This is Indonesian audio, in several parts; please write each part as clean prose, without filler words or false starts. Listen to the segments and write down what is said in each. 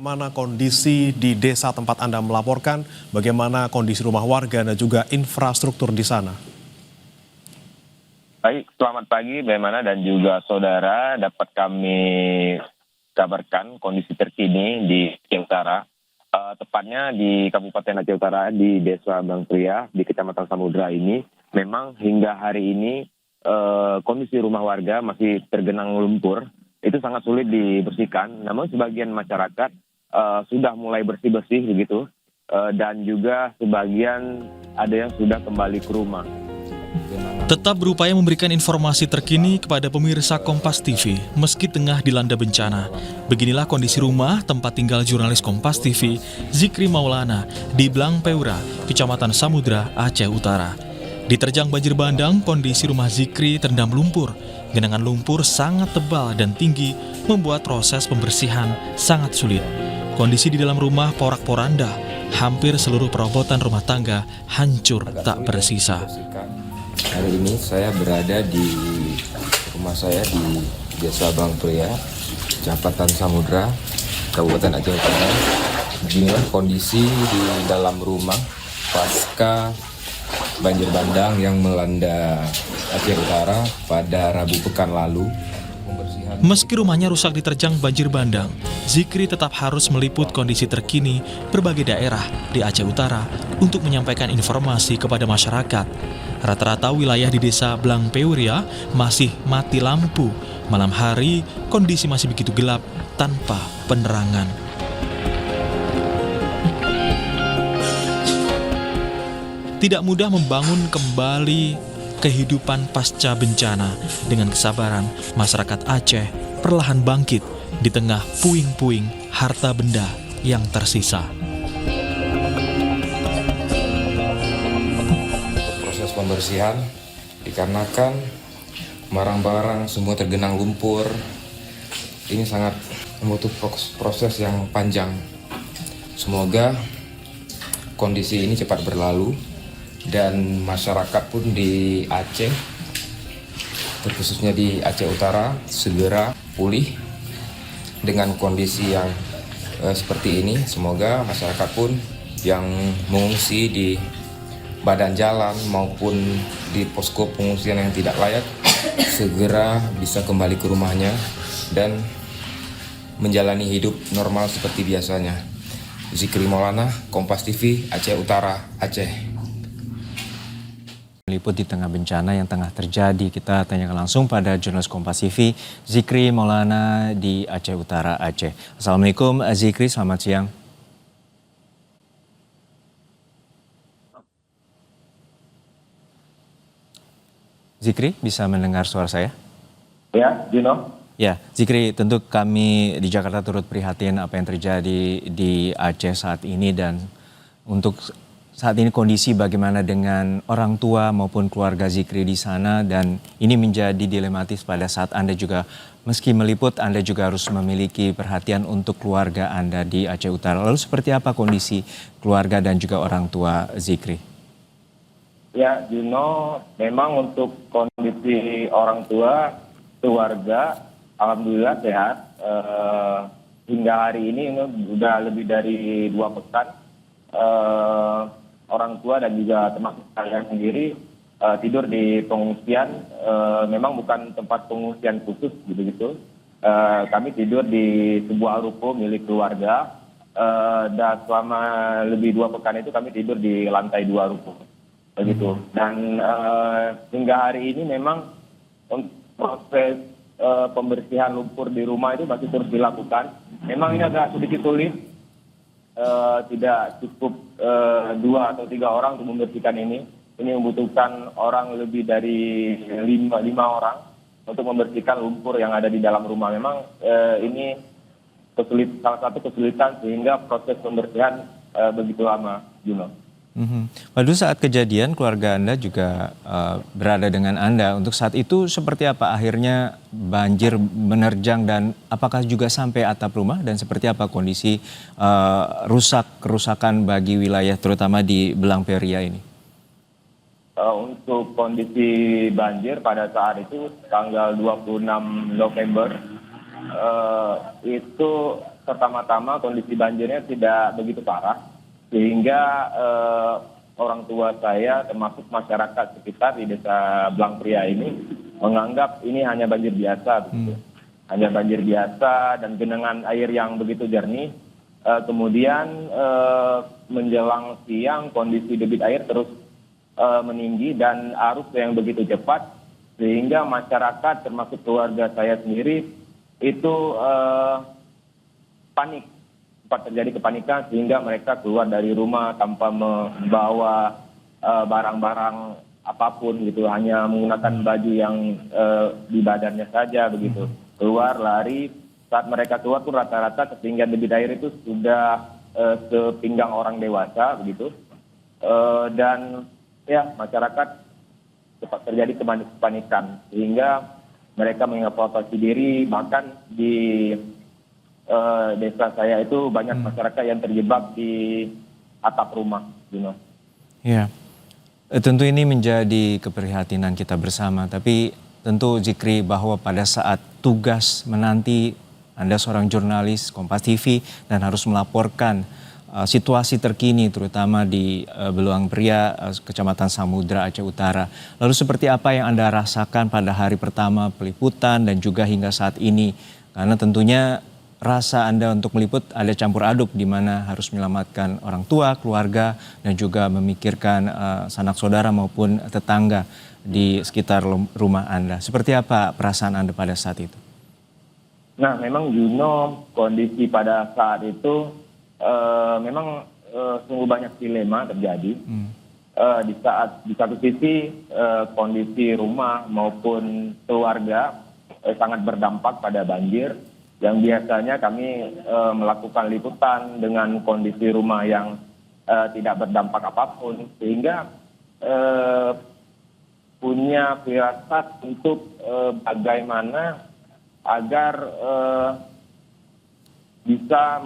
Bagaimana kondisi di desa tempat Anda melaporkan, bagaimana kondisi rumah warga dan juga infrastruktur di sana? Baik, selamat pagi Bagaimana dan juga saudara. Dapat kami kabarkan kondisi terkini di Aceh Utara. Tepatnya di Kabupaten Aceh Utara, di Desa Bang Pria, di Kecamatan Samudra ini. Memang hingga hari ini kondisi rumah warga masih tergenang lumpur. Itu sangat sulit dibersihkan. Namun sebagian masyarakat sudah mulai bersih-bersih begitu. Dan juga sebagian ada yang sudah kembali ke rumah. Tetap berupaya memberikan informasi terkini kepada pemirsa Kompas TV meski tengah dilanda bencana. Beginilah kondisi rumah tempat tinggal jurnalis Kompas TV Zikri Maulana di Blang Peura, Kecamatan Samudra, Aceh Utara. Diterjang banjir bandang, kondisi rumah Zikri terendam lumpur. Genangan lumpur sangat tebal dan tinggi membuat proses pembersihan sangat sulit. Kondisi di dalam rumah porak-poranda, hampir seluruh perabotan rumah tangga hancur tak bersisa. Hari ini saya berada di rumah saya di Desa Bang Pria, Kecamatan Samudra, Kabupaten Aceh Utara. Beginilah kondisi di dalam rumah pasca banjir bandang yang melanda Aceh Utara pada Rabu pekan lalu. Meski rumahnya rusak diterjang banjir bandang, Zikri tetap harus meliput kondisi terkini berbagai daerah di Aceh Utara untuk menyampaikan informasi kepada masyarakat. Rata-rata wilayah di desa Blang Peuria masih mati lampu. Malam hari, kondisi masih begitu gelap tanpa penerangan. Tidak mudah membangun kembali kehidupan pasca bencana. Dengan kesabaran, masyarakat Aceh perlahan bangkit di tengah puing-puing harta benda yang tersisa. Proses pembersihan dikarenakan barang-barang semua tergenang lumpur. Ini sangat membutuhkan proses yang panjang. Semoga kondisi ini cepat berlalu dan masyarakat pun di Aceh, terkhususnya di Aceh Utara, segera pulih dengan kondisi yang seperti ini. Semoga masyarakat pun yang mengungsi di badan jalan maupun di posko pengungsian yang tidak layak segera bisa kembali ke rumahnya dan menjalani hidup normal seperti biasanya. Zikri Maulana, Kompas TV, Aceh Utara, Aceh. Meliput di tengah bencana yang tengah terjadi, kita tanyakan langsung pada jurnalis Kompas TV Zikri Maulana di Aceh Utara, Aceh. Assalamualaikum Zikri, selamat siang. Zikri, bisa mendengar suara saya? Ya, Juno. Ya, Zikri, tentu kami di Jakarta turut prihatin apa yang terjadi di Aceh saat ini, dan untuk saat ini kondisi bagaimana dengan orang tua maupun keluarga Zikri di sana, dan ini menjadi dilematis pada saat Anda juga, meski meliput, Anda juga harus memiliki perhatian untuk keluarga Anda di Aceh Utara. Lalu seperti apa kondisi keluarga dan juga orang tua Zikri? Ya, Juno, memang untuk kondisi orang tua, keluarga, alhamdulillah sehat. Hingga hari ini sudah lebih dari 2 pekan. Orang tua dan juga termasuk saya sendiri tidur di pengungsian. Memang bukan tempat pengungsian khusus gitu-gitu. Kami tidur di sebuah ruko milik keluarga. Dan selama lebih 2 pekan itu kami tidur di lantai 2 ruko. Begitu. Dan hingga hari ini memang proses pembersihan lumpur di rumah itu masih terus dilakukan. Memang ini agak sedikit sulit. Tidak cukup 2 atau 3 orang untuk membersihkan ini. Ini membutuhkan orang lebih dari 5 orang untuk membersihkan lumpur yang ada di dalam rumah. Memang ini salah satu kesulitan sehingga proses pembersihan begitu lama, Juno. Pada saat kejadian keluarga Anda juga berada dengan Anda. Untuk saat itu seperti apa akhirnya banjir menerjang, dan apakah juga sampai atap rumah, dan seperti apa kondisi kerusakan bagi wilayah terutama di Blang Peuria ini? Untuk kondisi banjir pada saat itu tanggal 26 November itu pertama-tama kondisi banjirnya tidak begitu parah, sehingga orang tua saya termasuk masyarakat sekitar di Desa Blangpria ini menganggap ini hanya banjir biasa, begitu. Hanya banjir biasa dan genangan air yang begitu jernih. Kemudian menjelang siang kondisi debit air terus meninggi dan arus yang begitu cepat, sehingga masyarakat termasuk keluarga saya sendiri itu panik. Sempat terjadi kepanikan sehingga mereka keluar dari rumah tanpa membawa barang-barang apapun gitu, hanya menggunakan baju yang di badannya saja begitu. Keluar lari, saat mereka keluar pun rata-rata ketinggian debit air itu sudah sepinggang orang dewasa begitu. Dan ya masyarakat cepat terjadi kepanikan sehingga mereka mengevakuasi diri, bahkan di desa saya itu banyak masyarakat yang terjebak di atap rumah, Ya, tentu ini menjadi keprihatinan kita bersama. Tapi tentu Zikri bahwa pada saat tugas menanti Anda seorang jurnalis Kompas TV dan harus melaporkan situasi terkini terutama di Beluang Pria, Kecamatan Samudra, Aceh Utara. Lalu seperti apa yang Anda rasakan pada hari pertama peliputan dan juga hingga saat ini? Karena tentunya rasa Anda untuk meliput ada campur aduk di mana harus menyelamatkan orang tua, keluarga, dan juga memikirkan sanak saudara maupun tetangga di sekitar rumah Anda. Seperti apa perasaan Anda pada saat itu? Nah, memang Juno, kondisi pada saat itu memang sungguh banyak dilema terjadi. Di satu sisi kondisi rumah maupun keluarga sangat berdampak pada banjir. Yang biasanya kami melakukan liputan dengan kondisi rumah yang tidak berdampak apapun, sehingga punya firasat untuk bagaimana agar bisa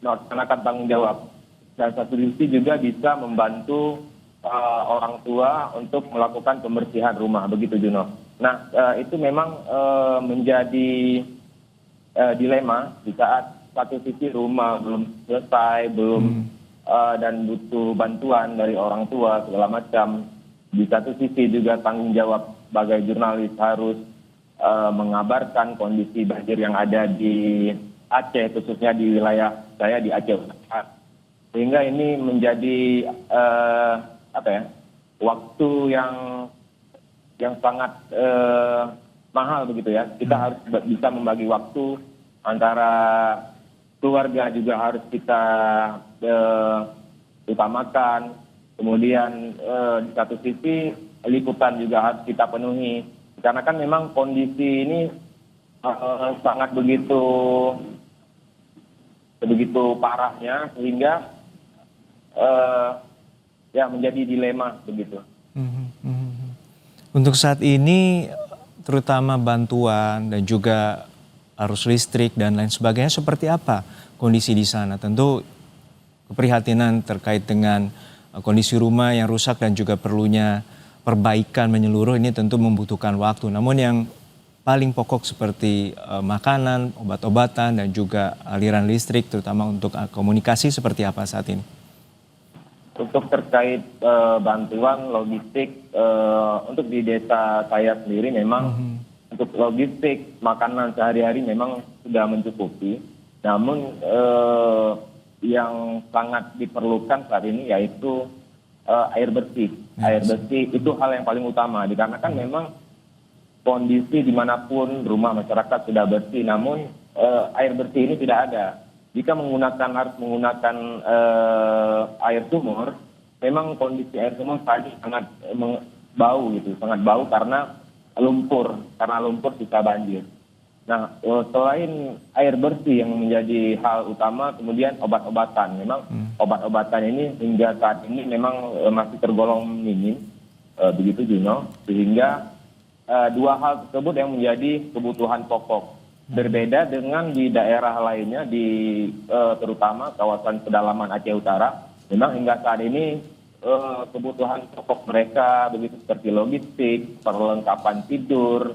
melaksanakan tanggung jawab. Dan satu sisi juga bisa membantu orang tua untuk melakukan pembersihan rumah, begitu Juno. Nah, itu memang menjadi dilema di saat satu sisi rumah belum selesai, dan butuh bantuan dari orang tua segala macam. Di satu sisi juga tanggung jawab sebagai jurnalis harus mengabarkan kondisi banjir yang ada di Aceh, khususnya di wilayah saya di Aceh Utara. Sehingga ini menjadi waktu yang sangat mahal begitu ya. Kita harus bisa membagi waktu antara keluarga juga harus kita utamakan. Kemudian di satu sisi liputan juga harus kita penuhi. Karena kan memang kondisi ini sangat begitu parahnya sehingga ya menjadi dilema begitu. Untuk saat ini terutama bantuan dan juga arus listrik dan lain sebagainya seperti apa kondisi di sana? Tentu keprihatinan terkait dengan kondisi rumah yang rusak dan juga perlunya perbaikan menyeluruh ini tentu membutuhkan waktu. Namun yang paling pokok seperti makanan, obat-obatan dan juga aliran listrik terutama untuk komunikasi seperti apa saat ini? Untuk terkait bantuan logistik untuk di desa saya sendiri memang untuk logistik makanan sehari-hari memang sudah mencukupi. Namun yang sangat diperlukan saat ini yaitu air bersih. Air bersih itu hal yang paling utama dikarenakan memang kondisi dimanapun rumah masyarakat sudah bersih, namun air bersih ini tidak ada. Jika harus menggunakan air sumur, memang kondisi air sumur tadi sangat bau gitu, sangat bau karena lumpur sisa banjir. Nah, selain air bersih yang menjadi hal utama, kemudian obat-obatan. Memang obat-obatan ini hingga saat ini memang masih tergolong minim, begitu Juno, sehingga dua hal tersebut yang menjadi kebutuhan pokok. Berbeda dengan di daerah lainnya, terutama kawasan pedalaman Aceh Utara, memang hingga saat ini kebutuhan pokok mereka begitu seperti logistik, perlengkapan tidur,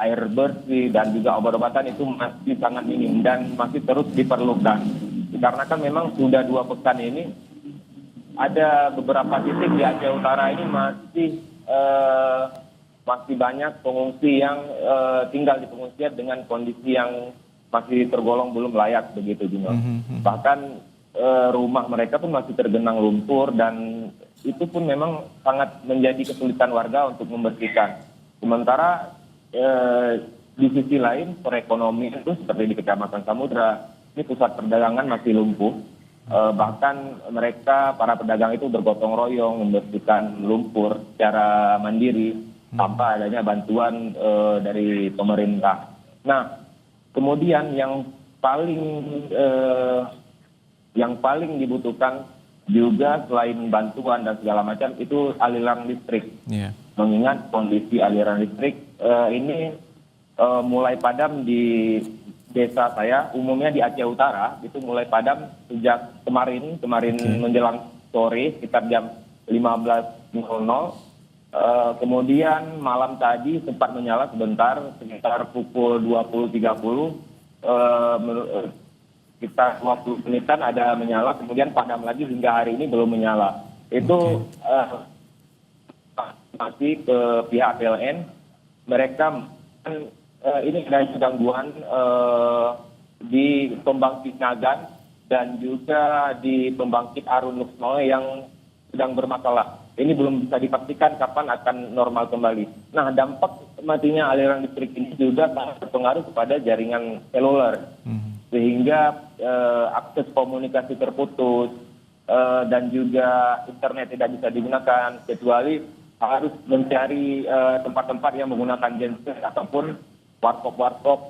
air bersih dan juga obat-obatan itu masih sangat minim dan masih terus diperlukan. Dikarenakan memang sudah 2 pekan ini ada beberapa titik di Aceh Utara ini masih banyak pengungsi yang tinggal di pengungsian dengan kondisi yang masih tergolong belum layak begitu juga. Bahkan rumah mereka pun masih tergenang lumpur dan itu pun memang sangat menjadi kesulitan warga untuk membersihkan. Sementara di sisi lain perekonomian itu seperti di Kecamatan Samudra, ini pusat perdagangan masih lumpuh. Bahkan mereka, para pedagang itu bergotong royong membersihkan lumpur secara mandiri tanpa adanya bantuan dari pemerintah. Nah, kemudian yang paling dibutuhkan juga selain bantuan dan segala macam itu aliran listrik. Mengingat kondisi aliran listrik ini mulai padam di desa saya, umumnya di Aceh Utara, itu mulai padam sejak kemarin menjelang sore sekitar jam 15.00. Kemudian malam tadi sempat menyala sebentar, sekitar pukul 20.30, sekitar 20 menitan ada menyala, kemudian padam lagi hingga hari ini belum menyala. Itu masih ke pihak PLN, mereka ini ada gangguan di pembangkit Nagan dan juga di pembangkit Arun Luxmoe yang sedang bermasalah. Ini belum bisa dipastikan kapan akan normal kembali. Nah, dampak matinya aliran listrik ini juga sangat berpengaruh kepada jaringan seluler, sehingga akses komunikasi terputus dan juga internet tidak bisa digunakan, kecuali harus mencari tempat-tempat yang menggunakan genset ataupun warkop-warkop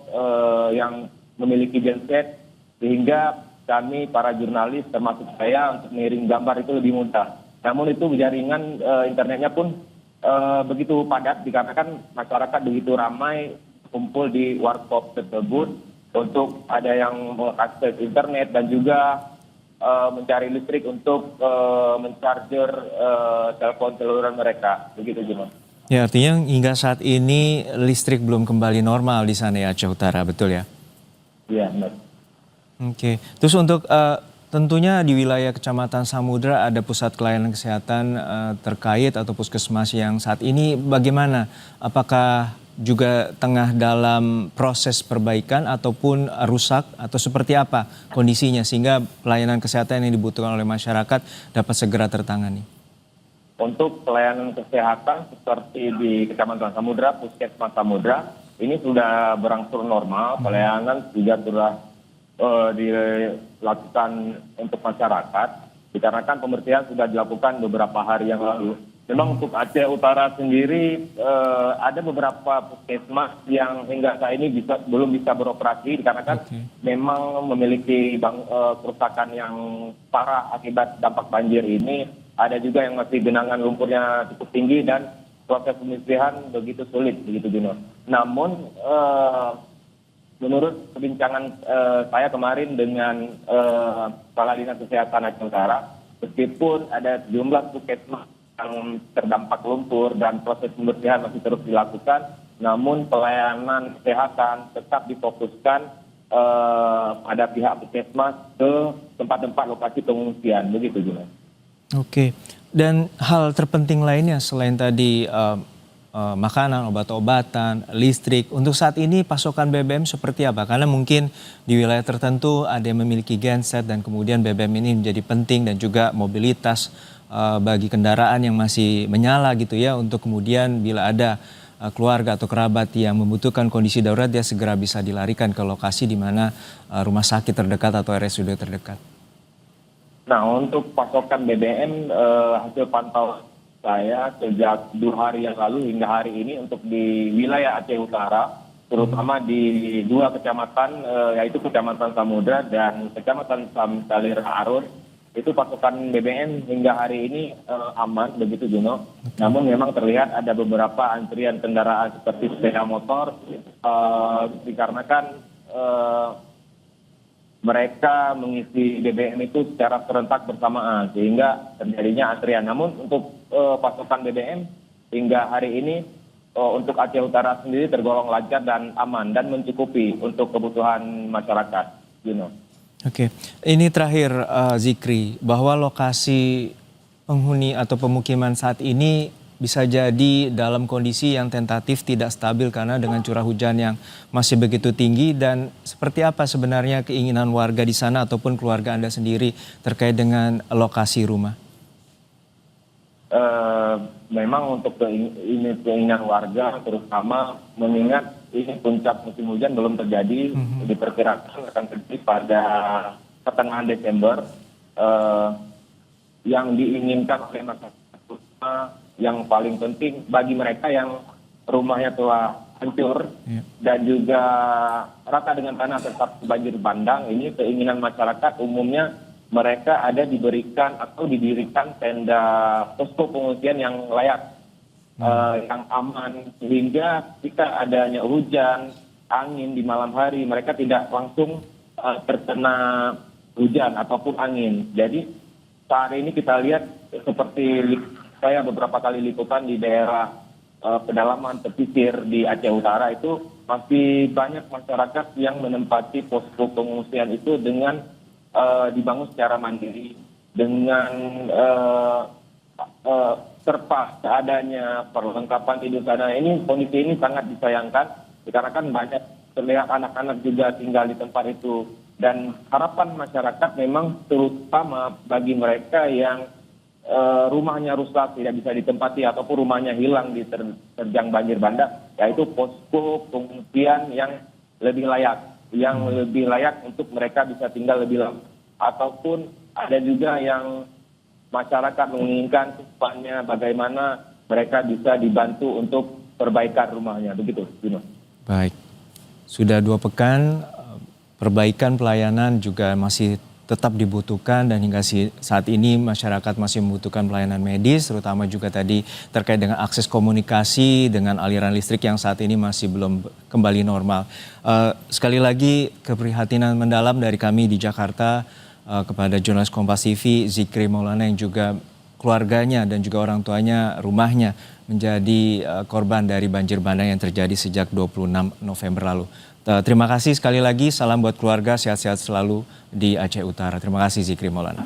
yang memiliki genset, sehingga kami para jurnalis termasuk saya untuk mengirim gambar itu lebih mudah. Namun itu jaringan internetnya pun begitu padat dikarenakan masyarakat begitu ramai kumpul di warkop tersebut untuk ada yang mengakses internet dan juga mencari listrik untuk mencharger telepon seluler mereka, begitu Juno. Ya, artinya hingga saat ini listrik belum kembali normal di sana ya, Aceh Utara, betul ya? Iya, benar. Oke, terus untuk tentunya di wilayah Kecamatan Samudra ada pusat pelayanan kesehatan terkait atau puskesmas yang saat ini bagaimana? Apakah juga tengah dalam proses perbaikan ataupun rusak atau seperti apa kondisinya sehingga pelayanan kesehatan yang dibutuhkan oleh masyarakat dapat segera tertangani? Untuk pelayanan kesehatan seperti di Kecamatan Samudra, Puskesmas Samudra, ini sudah berangsur normal, pelayanan juga sudah dilakukan untuk masyarakat, dikarenakan pembersihan sudah dilakukan beberapa hari yang lalu. Memang untuk Aceh Utara sendiri ada beberapa puskesmas yang hingga saat ini belum bisa beroperasi dikarenakan memang memiliki kerusakan yang parah akibat dampak banjir ini. Ada juga yang masih genangan lumpurnya cukup tinggi dan proses pembersihan begitu sulit, begitu Juno. Namun menurut perbincangan saya kemarin dengan Kepala Dinas Kesehatan Aceh Utara, meskipun ada jumlah puskesmas yang terdampak lumpur dan proses pembersihan masih terus dilakukan, namun pelayanan kesehatan tetap difokuskan pada pihak puskesmas ke tempat-tempat lokasi pengungsian, begitu Juno. Oke, dan hal terpenting lainnya selain tadi makanan, obat-obatan, listrik, untuk saat ini pasokan BBM seperti apa? Karena mungkin di wilayah tertentu ada yang memiliki genset dan kemudian BBM ini menjadi penting dan juga mobilitas bagi kendaraan yang masih menyala gitu ya, untuk kemudian bila ada keluarga atau kerabat yang membutuhkan kondisi darurat dia segera bisa dilarikan ke lokasi di mana rumah sakit terdekat atau RSUD terdekat. Nah, untuk pasokan BBM hasil pantauan saya sejak 2 hari yang lalu hingga hari ini untuk di wilayah Aceh Utara, terutama di 2 kecamatan yaitu Kecamatan Samudra dan Kecamatan Samsalir Arun, itu pasokan BBM hingga hari ini aman, begitu Juno. Namun memang terlihat ada beberapa antrian kendaraan seperti sepeda motor dikarenakan mereka mengisi BBM itu secara serentak bersamaan sehingga terjadinya antrian. Namun untuk pasokan BBM hingga hari ini untuk Aceh Utara sendiri tergolong lancar dan aman dan mencukupi untuk kebutuhan masyarakat. Oke, ini terakhir Zikri, bahwa lokasi penghuni atau pemukiman saat ini bisa jadi dalam kondisi yang tentatif tidak stabil karena dengan curah hujan yang masih begitu tinggi, dan seperti apa sebenarnya keinginan warga di sana ataupun keluarga Anda sendiri terkait dengan lokasi rumah? Memang untuk ini keinginan warga, terutama mengingat ini puncak musim hujan belum terjadi, diperkirakan akan terjadi pada pertengahan Desember. Yang diinginkan oleh masyarakat yang paling penting bagi mereka yang rumahnya telah hancur dan juga rata dengan tanah tetap banjir bandang, ini keinginan masyarakat umumnya mereka ada diberikan atau didirikan tenda posko pengungsian yang layak, yang aman, sehingga jika adanya hujan, angin di malam hari, mereka tidak langsung terkena hujan ataupun angin. Jadi saat ini kita lihat seperti saya beberapa kali liputan di daerah pedalaman pesisir di Aceh Utara, itu masih banyak masyarakat yang menempati posko pengungsian itu dengan dibangun secara mandiri dengan terpas adanya perlengkapan tidur sana. Ini kondisi ini sangat disayangkan dikarenakan banyak terlihat anak-anak juga tinggal di tempat itu, dan harapan masyarakat memang terutama bagi mereka yang rumahnya rusak tidak bisa ditempati ataupun rumahnya hilang diterjang banjir bandang, yaitu posko pengungsian yang lebih layak untuk mereka bisa tinggal lebih lama. Ataupun ada juga yang masyarakat menginginkan supaya bagaimana mereka bisa dibantu untuk perbaikan rumahnya, begitu. Baik, sudah 2 pekan perbaikan pelayanan juga masih tetap dibutuhkan, dan hingga saat ini masyarakat masih membutuhkan pelayanan medis, terutama juga tadi terkait dengan akses komunikasi dengan aliran listrik yang saat ini masih belum kembali normal. Sekali lagi keprihatinan mendalam dari kami di Jakarta kepada jurnalis Kompas TV Zikri Maulana yang juga keluarganya dan juga orang tuanya, rumahnya menjadi korban dari banjir bandang yang terjadi sejak 26 November lalu. Terima kasih sekali lagi, salam buat keluarga, sehat-sehat selalu di Aceh Utara. Terima kasih Zikri Maulana.